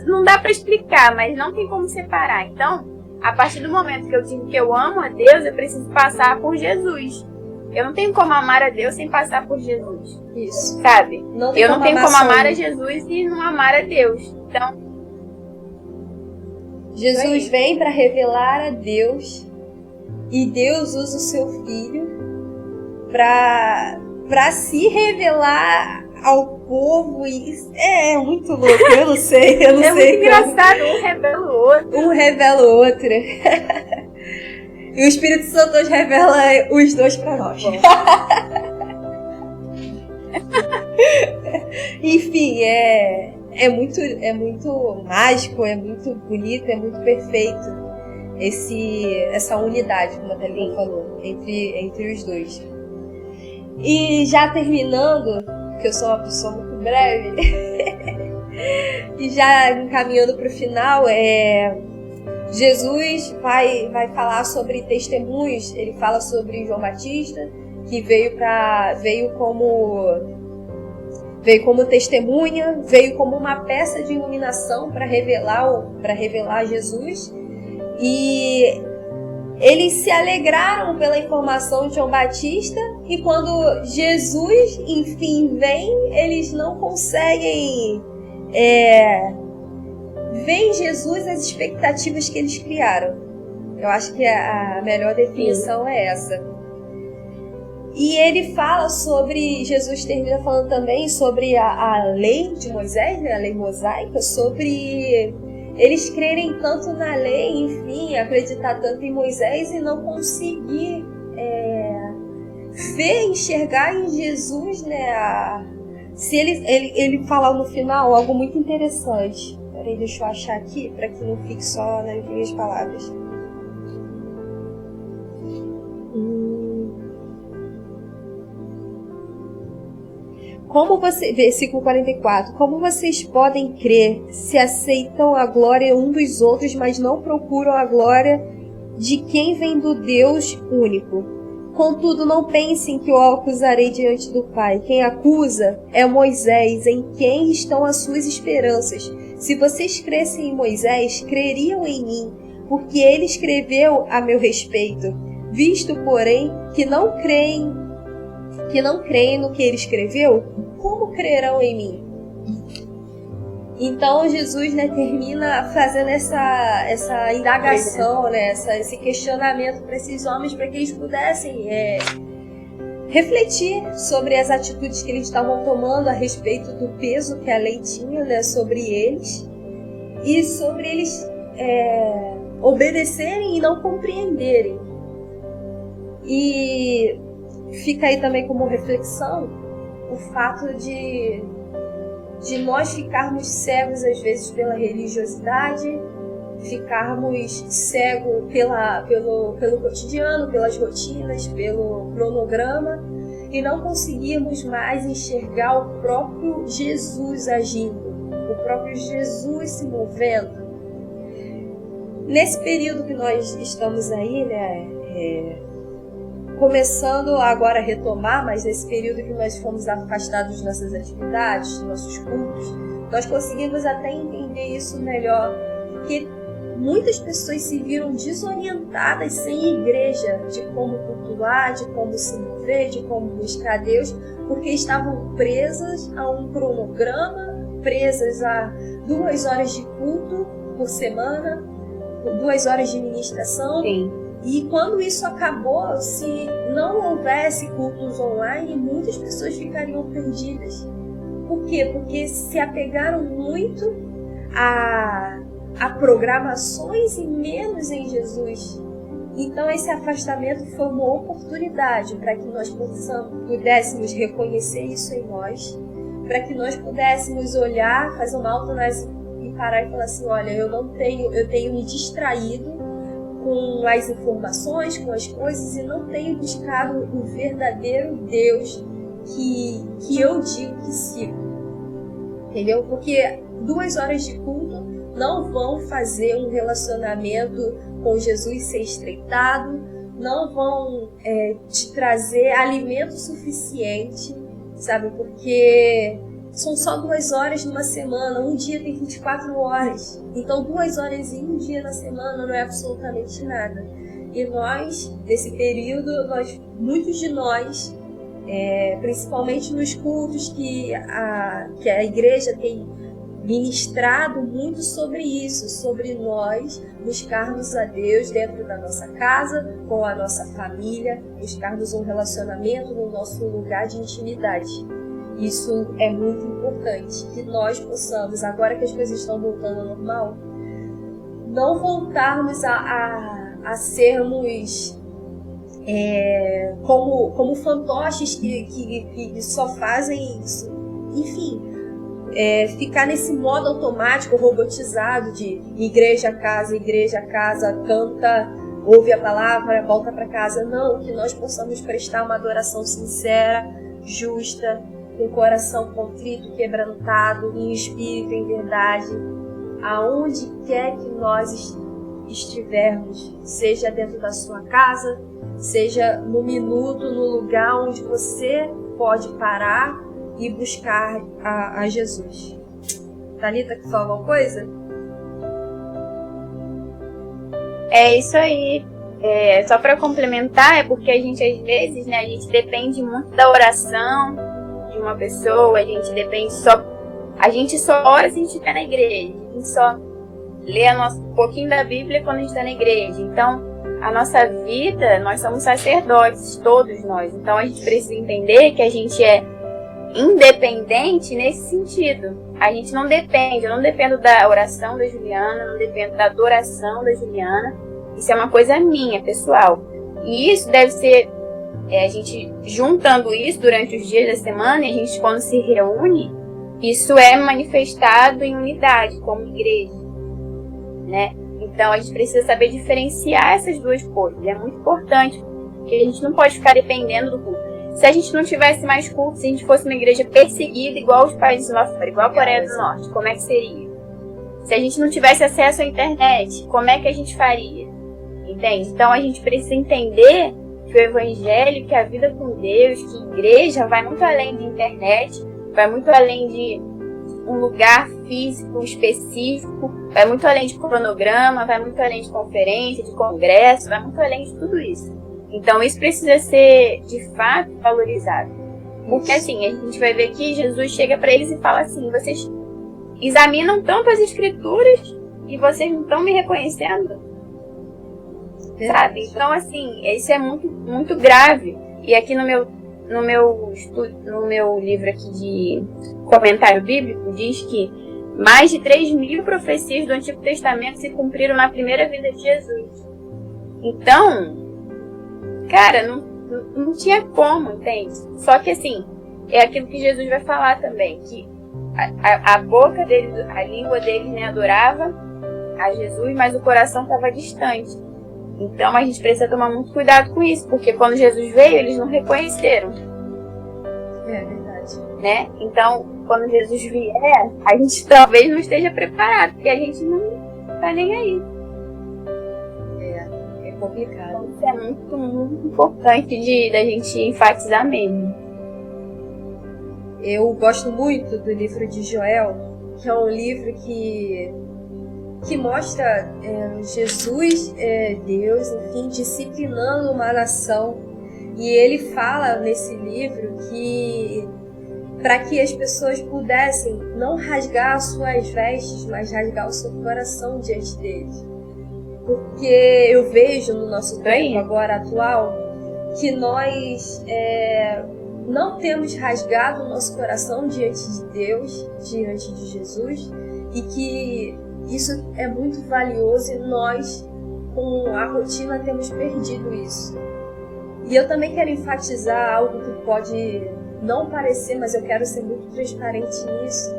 não dá pra explicar, mas não tem como separar. Então, a partir do momento que eu digo que eu amo a Deus, eu preciso passar por Jesus. Eu não tenho como amar a Deus sem passar por Jesus. Isso. Sabe? Eu não tenho como amar a Jesus Jesus e não amar a Deus. Então, Jesus vem para revelar a Deus e Deus usa o seu filho para se revelar ao povo. E é muito louco, eu não sei. Muito engraçado, um revela o outro. Um revela o outro. E o Espírito Santo nos revela os dois para nós. Enfim, é muito mágico, é muito bonito, é muito perfeito essa unidade, como a Thalita falou, entre os dois. E já terminando, porque eu sou uma pessoa muito breve, e já encaminhando para o final, Jesus vai falar sobre testemunhos. Ele fala sobre João Batista, que veio como testemunha, veio como uma peça de iluminação para revelar Jesus. E eles se alegraram pela informação de João Batista, e quando Jesus, enfim, vem, eles não conseguem ver em Jesus as expectativas que eles criaram. Eu acho que a melhor definição é essa. E ele fala sobre, Jesus termina falando também sobre a lei de Moisés, né, a lei mosaica, sobre eles crerem tanto na lei, enfim, acreditar tanto em Moisés e não conseguir enxergar em Jesus, né? Se ele fala no final algo muito interessante. Peraí, deixa eu achar aqui, para que não fique só nas minhas palavras. Versículo 44. Como vocês podem crer se aceitam a glória um dos outros, mas não procuram a glória de quem vem do Deus único? Contudo, não pensem que eu o acusarei diante do Pai. Quem acusa é Moisés, em quem estão as suas esperanças. Se vocês crescem em Moisés, creriam em mim, porque ele escreveu a meu respeito. Visto, porém, que não creem no que ele escreveu, como crerão em mim? Então Jesus, né, termina fazendo essa indagação, né, esse questionamento para esses homens, para que eles pudessem refletir sobre as atitudes que eles estavam tomando a respeito do peso que a lei tinha, né, sobre eles, e sobre eles obedecerem e não compreenderem. E fica aí também como reflexão o fato de nós ficarmos cegos às vezes pela religiosidade, ficarmos cegos pelo cotidiano, pelas rotinas, pelo cronograma, e não conseguirmos mais enxergar o próprio Jesus agindo, o próprio Jesus se movendo. Nesse período que nós estamos aí, né, começando agora a retomar, mas nesse período que nós fomos afastados de nossas atividades, de nossos cultos, nós conseguimos até entender isso melhor, porque muitas pessoas se viram desorientadas sem igreja, de como cultuar, de como se mover, de como buscar Deus, porque estavam presas a um cronograma, presas a 2 horas de culto por semana, 2 horas de ministração. Sim. E quando isso acabou, se não houvesse cultos online, muitas pessoas ficariam perdidas. Por quê? Porque se apegaram muito a programações e menos em Jesus. Então esse afastamento foi uma oportunidade para que nós pudéssemos reconhecer isso em nós, para que nós pudéssemos olhar, fazer uma autoanálise e parar e falar assim, olha, eu tenho me distraído com as informações, com as coisas, e não tenho buscado o verdadeiro Deus que eu digo que sigo. Entendeu? Porque 2 horas de culto não vão fazer um relacionamento com Jesus ser estreitado, não vão te trazer alimento suficiente, sabe? Porque são só 2 horas numa semana, um dia tem 24 horas. Então 2 horas em um dia na semana não é absolutamente nada. E nós, nesse período, muitos de nós, principalmente nos cultos que a igreja tem ministrado muito sobre isso, sobre nós buscarmos a Deus dentro da nossa casa, com a nossa família, buscarmos um relacionamento no nosso lugar de intimidade. Isso é muito importante, que nós possamos, agora que as coisas estão voltando ao normal, não voltarmos a sermos como fantoches que só fazem isso. Enfim, ficar nesse modo automático, robotizado de igreja a casa, canta, ouve a palavra, volta para casa. Não, que nós possamos prestar uma adoração sincera, justa, com o coração contrito, quebrantado, em espírito, em verdade, aonde quer que nós estivermos, seja dentro da sua casa, seja no minuto, no lugar onde você pode parar e buscar a Jesus. Thalita, quer falar alguma coisa? É isso aí. Só para complementar, é porque a gente às vezes, né, a gente depende muito da oração de uma pessoa, a gente só ora se a gente está na igreja, a gente só lê um pouquinho da Bíblia quando a gente está na igreja. Então, a nossa vida, nós somos sacerdotes, todos nós. Então, a gente precisa entender que a gente é independente nesse sentido. A gente não depende, eu não dependo da oração da Juliana, não dependo da adoração da Juliana. Isso é uma coisa minha, pessoal. E isso deve ser, a gente juntando isso durante os dias da semana, a gente quando se reúne, isso é manifestado em unidade, como igreja, né? Então a gente precisa saber diferenciar essas duas coisas. É muito importante, porque a gente não pode ficar dependendo do culto. Se a gente não tivesse mais culto, se a gente fosse uma igreja perseguida, igual os países lá fora, igual a Coreia do Norte, como é que seria? Se a gente não tivesse acesso à internet, como é que a gente faria? Entende? Então a gente precisa entender que o evangelho, que a vida com Deus, que a igreja vai muito além de internet, vai muito além de um lugar físico específico, vai muito além de cronograma, vai muito além de conferência, de congresso, vai muito além de tudo isso. Então isso precisa ser de fato valorizado. Porque assim, a gente vai ver que Jesus chega para eles e fala assim: vocês examinam tanto as escrituras e vocês não estão me reconhecendo, sabe? Então assim, isso é muito, muito grave. E aqui no meu livro aqui de comentário bíblico diz que mais de 3.000 profecias do Antigo Testamento se cumpriram na primeira vinda de Jesus. Então, cara, não tinha como, entende? Só que assim, é aquilo que Jesus vai falar também, que a boca deles, a língua deles, né, adorava a Jesus, mas o coração estava distante. Então a gente precisa tomar muito cuidado com isso, porque quando Jesus veio, eles não reconheceram. É verdade. Né? Então, quando Jesus vier, a gente talvez não esteja preparado, porque a gente não tá nem aí. É complicado. Então, isso é muito, muito importante da gente enfatizar mesmo. Eu gosto muito do livro de Joel, que é um livro que mostra Jesus, Deus, enfim, disciplinando uma nação. E ele fala nesse livro que para que as pessoas pudessem não rasgar as suas vestes, mas rasgar o seu coração diante deles. Porque eu vejo no nosso tempo agora atual que nós não temos rasgado o nosso coração diante de Deus, diante de Jesus, e que isso é muito valioso e nós, com a rotina, temos perdido isso. E eu também quero enfatizar algo que pode não parecer, mas eu quero ser muito transparente nisso,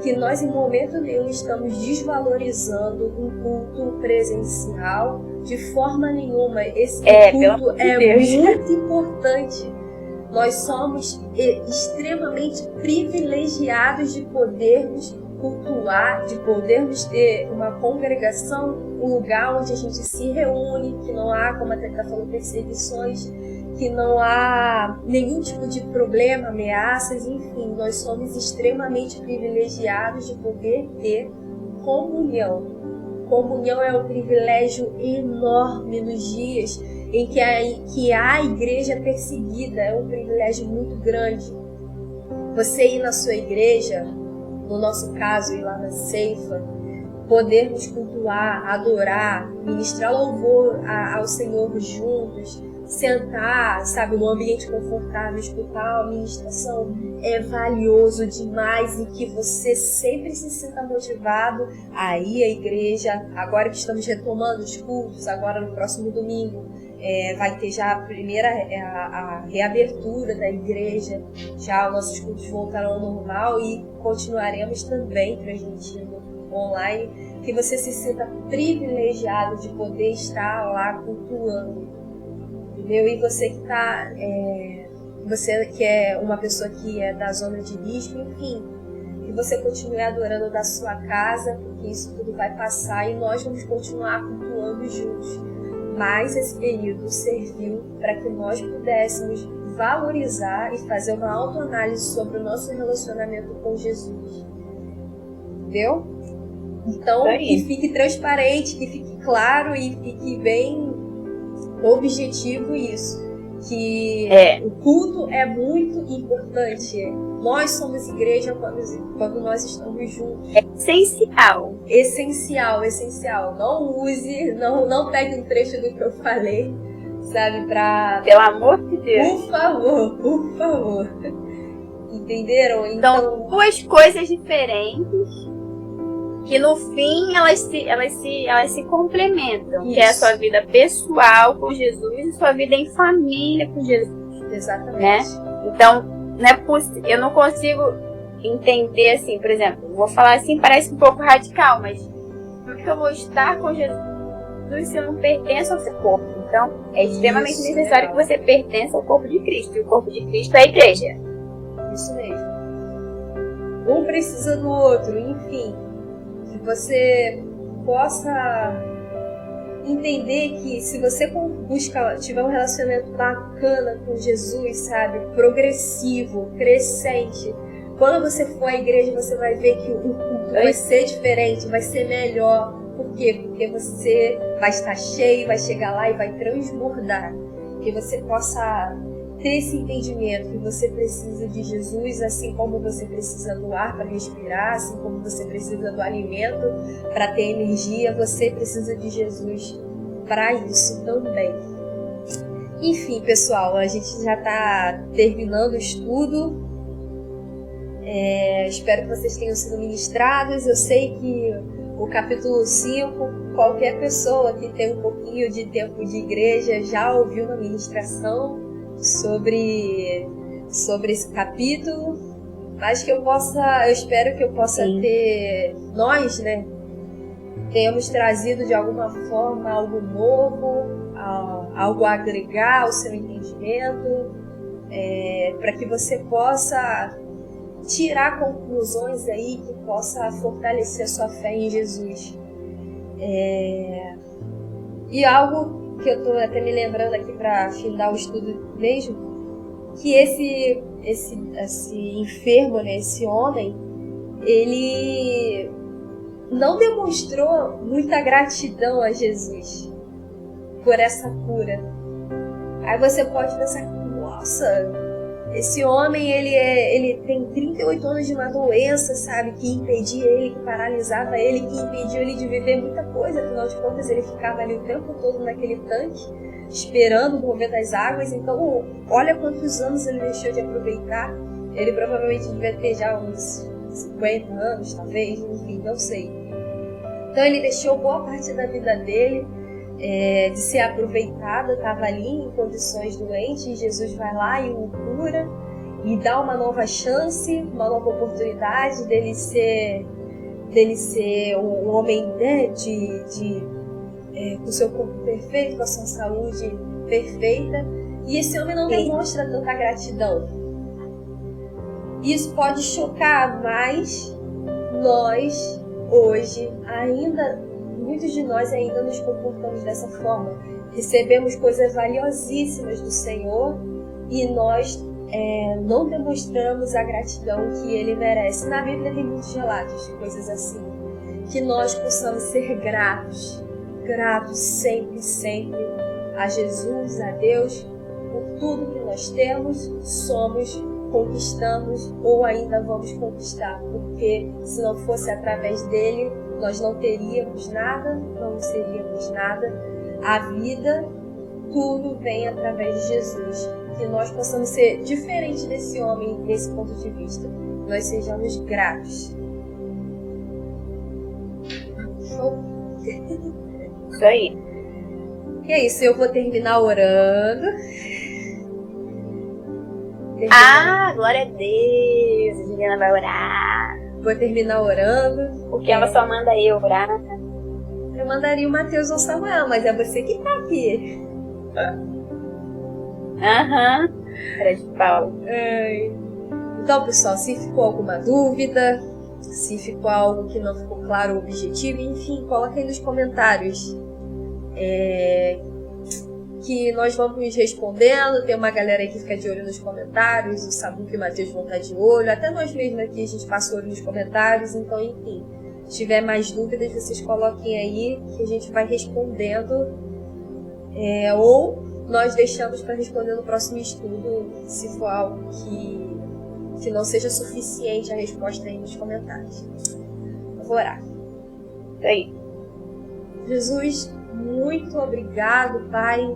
que nós em momento nenhum estamos desvalorizando um culto presencial de forma nenhuma. Esse culto é muito importante. Nós somos extremamente privilegiados de podermos cultuar, de podermos ter uma congregação, um lugar onde a gente se reúne, que não há, como a Teta falou, perseguições, que não há nenhum tipo de problema, ameaças, enfim, nós somos extremamente privilegiados de poder ter comunhão. Comunhão é um privilégio enorme nos dias em que há igreja perseguida, é um privilégio muito grande. Você ir na sua igreja, no nosso caso, ir lá na ceifa, podermos cultuar, adorar, ministrar louvor ao Senhor juntos, sentar, sabe, num ambiente confortável, escutar uma ministração, é valioso demais e que você sempre se sinta motivado a ir à igreja. Agora que estamos retomando os cultos, agora no próximo domingo, vai ter já a reabertura da igreja, já os nossos cultos voltarão ao normal e continuaremos também transmitindo online, que você se sinta privilegiado de poder estar lá cultuando, entendeu? E você que está, você que é uma pessoa que é da zona de risco, enfim, que você continue adorando da sua casa, porque isso tudo vai passar e nós vamos continuar cultuando juntos. Mas esse período serviu para que nós pudéssemos valorizar e fazer uma autoanálise sobre o nosso relacionamento com Jesus. Entendeu? Então, que fique transparente, que fique claro e fique bem objetivo isso. Que o culto é muito importante. Nós somos igreja quando nós estamos juntos. É essencial. Essencial. Não use, não pegue um trecho do que eu falei, sabe, Pelo amor de Deus. Por favor. Entenderam? Então, duas coisas diferentes que no fim elas se complementam. Isso. Que é a sua vida pessoal com Jesus e sua vida em família com Jesus. Exatamente. Né? Então, eu não consigo entender assim, por exemplo, vou falar assim, parece um pouco radical, mas como que eu vou estar com Jesus se eu não pertenço ao seu corpo? Então, é extremamente necessário que você pertença ao corpo de Cristo, e o corpo de Cristo é a igreja. Isso mesmo. Um precisa do outro, enfim. Que você possa entender que se você tiver um relacionamento bacana com Jesus, sabe, progressivo, crescente, quando você for à igreja você vai ver que o culto vai ser diferente, vai ser melhor. Por quê? Porque você vai estar cheio, vai chegar lá e vai transbordar. Que você possa ter esse entendimento que você precisa de Jesus, assim como você precisa do ar para respirar, assim como você precisa do alimento para ter energia, você precisa de Jesus para isso também. Enfim, pessoal, a gente já está terminando o estudo. Espero que vocês tenham sido ministrados. Eu sei que o capítulo 5, qualquer pessoa que tem um pouquinho de tempo de igreja já ouviu uma ministração sobre esse capítulo, mas que eu espero que eu possa ter, nós, né, tenhamos trazido de alguma forma algo novo, algo a agregar ao seu entendimento, para que você possa tirar conclusões aí que possa fortalecer a sua fé em Jesus. E algo que eu tô até me lembrando aqui para findar o estudo mesmo, que esse enfermo, né, esse homem, ele não demonstrou muita gratidão a Jesus por essa cura. Aí você pode pensar, nossa, esse homem, ele tem 38 anos de uma doença, sabe, que impedia ele, que paralisava ele, que impediu ele de viver muita coisa. Afinal de contas, ele ficava ali o tempo todo naquele tanque, esperando o mover das águas. Então, olha quantos anos ele deixou de aproveitar. Ele provavelmente devia ter já uns 50 anos, talvez, enfim, não sei. Então, ele deixou boa parte da vida dele de ser aproveitada, estava ali em condições doentes, e Jesus vai lá e o cura e dá uma nova chance, uma nova oportunidade dele ser um homem, né, com o seu corpo perfeito, com a sua saúde perfeita, e esse homem não demonstra tanta gratidão. Isso pode chocar, mas nós hoje ainda, muitos de nós ainda nos comportamos dessa forma. Recebemos coisas valiosíssimas do Senhor e nós não demonstramos a gratidão que Ele merece. Na Bíblia tem muitos relatos de coisas assim. Que nós possamos ser gratos sempre, sempre a Jesus, a Deus, por tudo que nós temos, somos conquistamos ou ainda vamos conquistar, porque se não fosse através dele, nós não teríamos nada, não seríamos nada. A vida, tudo vem através de Jesus. Que nós possamos ser diferentes desse homem nesse ponto de vista. Nós sejamos gratos. Show? Isso aí. E é isso, eu vou terminar orando. Glória a Deus! A Juliana vai orar. Vou terminar orando. Porque ela só manda eu orar. Eu mandaria o Matheus ou o Samuel, mas é você que tá aqui. Cara de pau. Então, pessoal, se ficou alguma dúvida, se ficou algo que não ficou claro o objetivo, enfim, coloca aí nos comentários. Que nós vamos respondendo. Tem uma galera aí que fica de olho nos comentários, o Sabu e o Matheus vão estar de olho, até nós mesmos aqui a gente passa o olho nos comentários. Então, enfim, se tiver mais dúvidas, vocês coloquem aí que a gente vai respondendo, ou nós deixamos para responder no próximo estudo, se for algo que não seja suficiente a resposta aí nos comentários. Eu vou orar. Aí. Jesus, muito obrigado, Pai,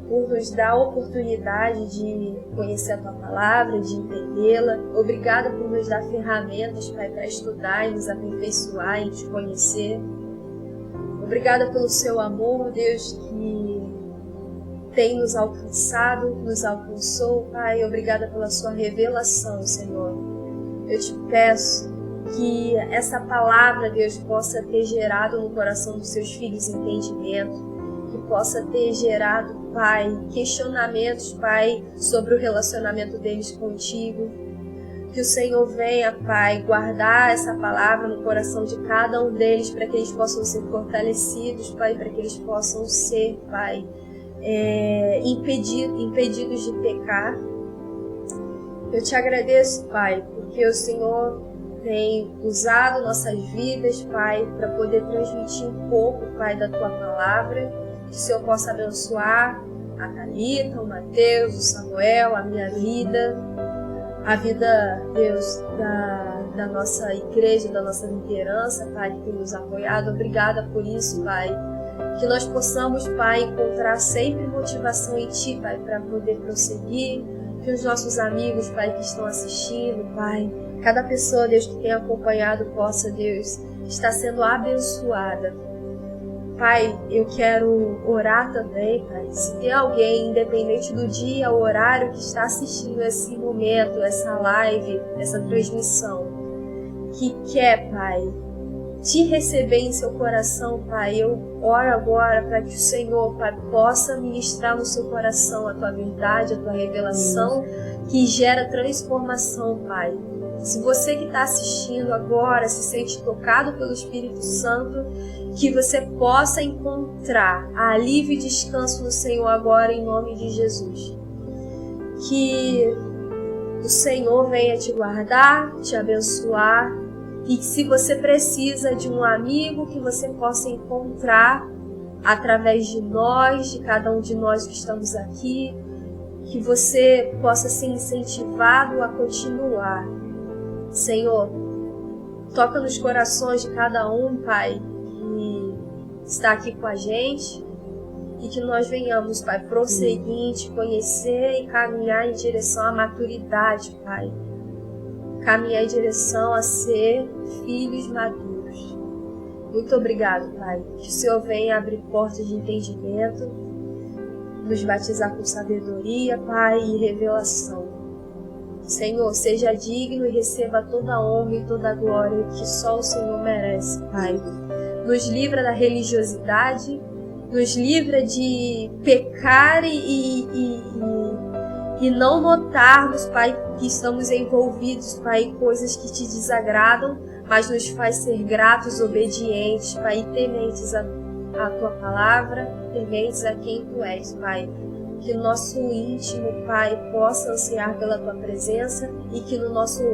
por nos dar a oportunidade de conhecer a Tua Palavra, de entendê-la. Obrigado por nos dar ferramentas, Pai, para estudar e nos aperfeiçoar e te conhecer. Obrigada pelo Seu amor, Deus, que tem nos alcançado, nos alcançou, Pai. Obrigada pela Sua revelação, Senhor. Eu te peço que essa palavra, Deus, possa ter gerado no coração dos seus filhos entendimento, que possa ter gerado, Pai, questionamentos, Pai, sobre o relacionamento deles contigo. Que o Senhor venha, Pai, guardar essa palavra no coração de cada um deles, para que eles possam ser fortalecidos, Pai, para que eles possam ser, Pai, impedidos de pecar. Eu te agradeço, Pai, porque o Senhor tem usado nossas vidas, Pai, para poder transmitir um pouco, Pai, da Tua Palavra. Que o Senhor possa abençoar a Thalita, o Matheus, o Samuel, a minha vida, a vida, Deus, da nossa igreja, da nossa liderança, Pai, que tem nos apoiado. Obrigada por isso, Pai. Que nós possamos, Pai, encontrar sempre motivação em Ti, Pai, para poder prosseguir. Que os nossos amigos, Pai, que estão assistindo, Pai, cada pessoa, Deus, que tem acompanhado possa, Deus, estar sendo abençoada. Pai, eu quero orar também, Pai. Se tem alguém, independente do dia ou horário, que está assistindo esse momento, essa live, essa transmissão, que quer, Pai, te receber em seu coração, Pai, eu oro agora para que o Senhor, Pai, possa ministrar no seu coração a Tua verdade, a Tua revelação, que gera transformação, Pai. Se você que está assistindo agora se sente tocado pelo Espírito Santo, que você possa encontrar alívio e descanso no Senhor agora, em nome de Jesus. Que o Senhor venha te guardar, te abençoar, e que se você precisa de um amigo, que você possa encontrar através de nós, de cada um de nós que estamos aqui, que você possa ser incentivado a continuar. Senhor, toca nos corações de cada um, Pai, que está aqui com a gente, e que nós venhamos, Pai, prosseguir, te conhecer e caminhar em direção à maturidade, Pai. Caminhar em direção a ser filhos maduros. Muito obrigado, Pai. Que o Senhor venha abrir portas de entendimento, nos batizar com sabedoria, Pai, e revelação. Senhor, seja digno e receba toda a honra e toda a glória que só o Senhor merece, Pai. Nos livra da religiosidade, nos livra de pecar e não notarmos, Pai, que estamos envolvidos, Pai, em coisas que te desagradam, mas nos faz ser gratos, obedientes, Pai, e tementes a Tua palavra, tementes a quem Tu és, Pai. Que o nosso íntimo, Pai, possa ansiar pela Tua presença e que no nosso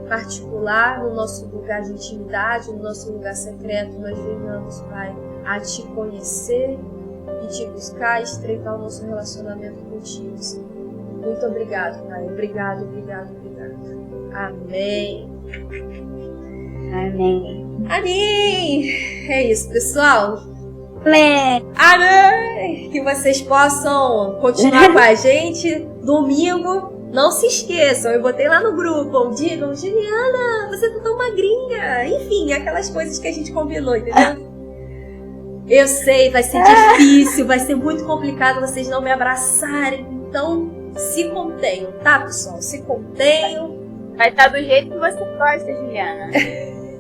particular, no nosso lugar de intimidade, no nosso lugar secreto, nós venhamos, Pai, a Te conhecer e Te buscar e estreitar o nosso relacionamento contigo, Senhor. Muito obrigado, Pai. Obrigado, obrigado, obrigado. Amém. Amém. Amém. É isso, pessoal. Amém. Amém. Que vocês possam continuar com a gente domingo. Não se esqueçam, eu botei lá no grupo, digam, Juliana, você tá tão magrinha. Enfim, aquelas coisas que a gente combinou, entendeu? Eu sei, vai ser difícil, vai ser muito complicado vocês não me abraçarem. Então, se contenham, tá, pessoal? Se contenham. Vai estar do jeito que você gosta, Juliana.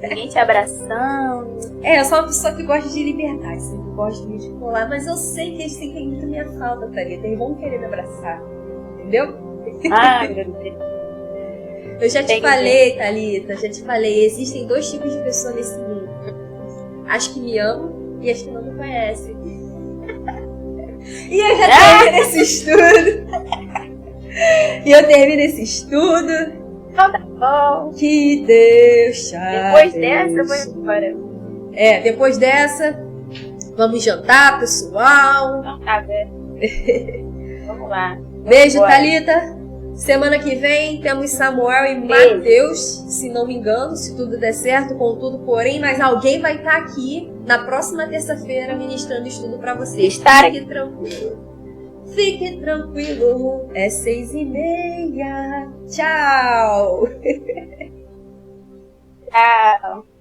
Ninguém te abraçando. Eu sou uma pessoa que gosta de liberdade, sempre gosto de colar, mas eu sei que eles sentem muito minha falta, Thalita. Eles vão querer me abraçar, entendeu? Ai, meu Deus. Eu já te falei, Thalita, já te falei, existem 2 tipos de pessoas nesse mundo. As que me amam e as que não me conhecem. E eu já terminei esse estudo. Então tá bom. Que Deus te Depois dessa, eu vou embora. Depois dessa, vamos jantar, pessoal. Então tá, velho. Vamos lá. Beijo, Thalita. Semana que vem temos Samuel e Mateus, se não me engano, se tudo der certo, contudo, porém, mas alguém vai estar aqui na próxima terça-feira ministrando estudo para vocês. Fique tranquilo. Fique tranquilo. É 6:30. Tchau. Tchau.